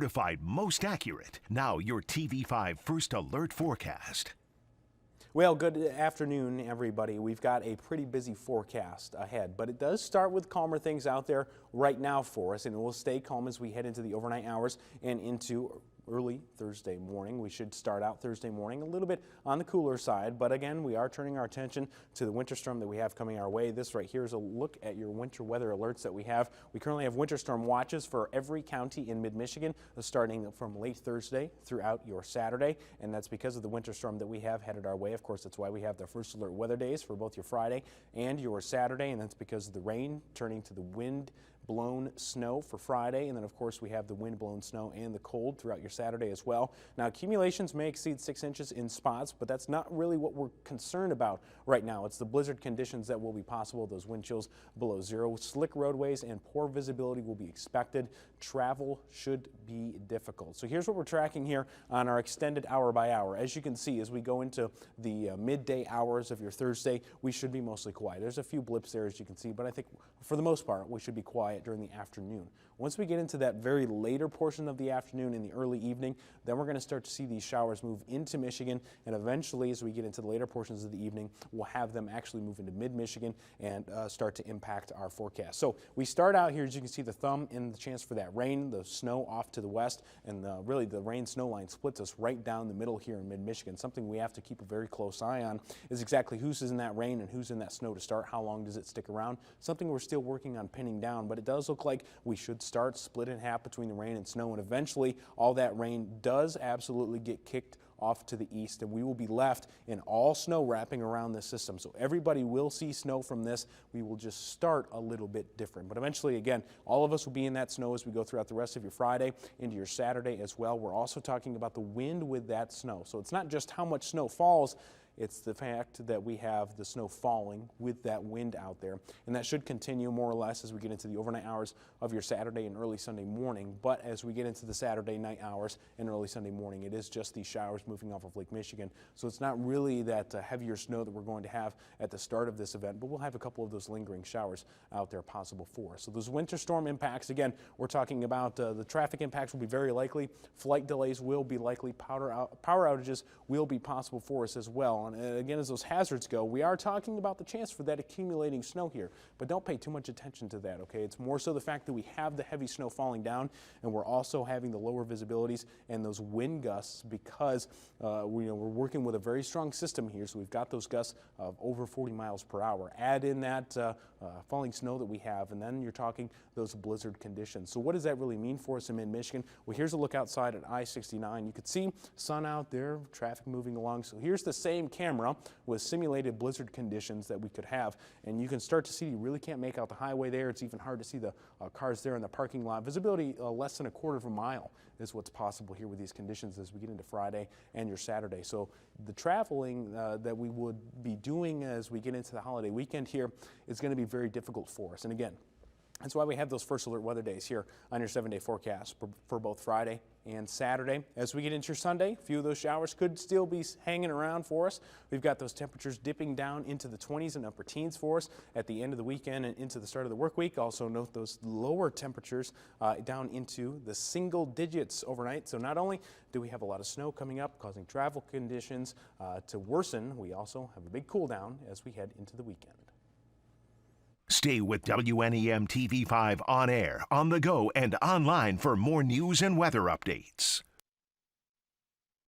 Certified most accurate. Now your TV5 First Alert forecast. Well, good afternoon, everybody. We've got a pretty busy forecast ahead, but it does start with calmer things out there right now for us, and it will stay calm as we head into the overnight hours and into early Thursday morning. We should start out Thursday morning a little bit on the cooler side, but again, we are turning our attention to the winter storm that we have coming our way. This right here is a look at your winter weather alerts that we have. We currently have winter storm watches for every county in mid-Michigan, starting from late Thursday throughout your Saturday, and that's because of the winter storm that we have headed our way. Of course, that's why we have the first alert weather days for both your Friday and your Saturday, and that's because of the rain turning to the wind-blown snow for Friday, and then of course we have the wind-blown snow and the cold throughout your Saturday as well. Now, accumulations may exceed 6 inches in spots, but that's not really what we're concerned about right now. It's the blizzard conditions that will be possible, those wind chills below zero. Slick roadways and poor visibility will be expected. Travel should be difficult. So here's what we're tracking here on our extended hour by hour. As you can see, as we go into the midday hours of your Thursday, we should be mostly quiet. There's a few blips there, as you can see, but I think for the most part, we should be quiet during the afternoon. Once we get into that very later portion of the afternoon in the early evening, then we're going to start to see these showers move into Michigan, and eventually as we get into the later portions of the evening, we'll have them actually move into mid-Michigan and start to impact our forecast. So we start out here, as you can see, the thumb and the chance for that rain, the snow off to the west, and really the rain-snow line splits us right down the middle here in mid-Michigan. Something we have to keep a very close eye on is exactly who's in that rain and who's in that snow to start. How long does it stick around? Something we're still working on pinning down, but it does look like we should start split in half between the rain and snow, and eventually all that rain does absolutely get kicked off to the east, and we will be left in all snow wrapping around this system. So everybody will see snow from this. We will just start a little bit different, but eventually, again, all of us will be in that snow as we go throughout the rest of your Friday into your Saturday as well. We're also talking about the wind with that snow. So it's not just how much snow falls, it's the fact that we have the snow falling with that wind out there, and that should continue more or less as we get into the overnight hours of your Saturday and early Sunday morning. But as we get into the Saturday night hours and early Sunday morning, it is just these showers moving off of Lake Michigan. So it's not really that heavier snow that we're going to have at the start of this event, but we'll have a couple of those lingering showers out there possible for us. So those winter storm impacts, again, we're talking about the traffic impacts will be very likely. Flight delays will be likely. Power outages will be possible for us as well. And again, as those hazards go, we are talking about the chance for that accumulating snow here, but don't pay too much attention to that, okay? It's more so the fact that we have the heavy snow falling down, and we're also having the lower visibilities and those wind gusts because we're working with a very strong system here, so we've got those gusts of over 40 miles per hour. Add in that falling snow that we have, and then you're talking those blizzard conditions. So what does that really mean for us in mid-Michigan? Well, here's a look outside at I-69. You could see sun out there, traffic moving along. So here's the same camera with simulated blizzard conditions that we could have, and you can start to see you really can't make out the highway there. It's even hard to see the cars there in the parking lot. Visibility less than a quarter of a mile is what's possible here with these conditions as we get into Friday and your Saturday. So the traveling that we would be doing as we get into the holiday weekend here is going to be very difficult for us. And again, that's why we have those first alert weather days here on your 7-day forecast for both Friday and Saturday. As we get into your Sunday, a few of those showers could still be hanging around for us. We've got those temperatures dipping down into the 20s and upper teens for us at the end of the weekend and into the start of the work week. Also note those lower temperatures down into the single digits overnight. So not only do we have a lot of snow coming up, causing travel conditions to worsen, we also have a big cool down as we head into the weekend. Stay with WNEM TV5 on air, on the go, and online for more news and weather updates.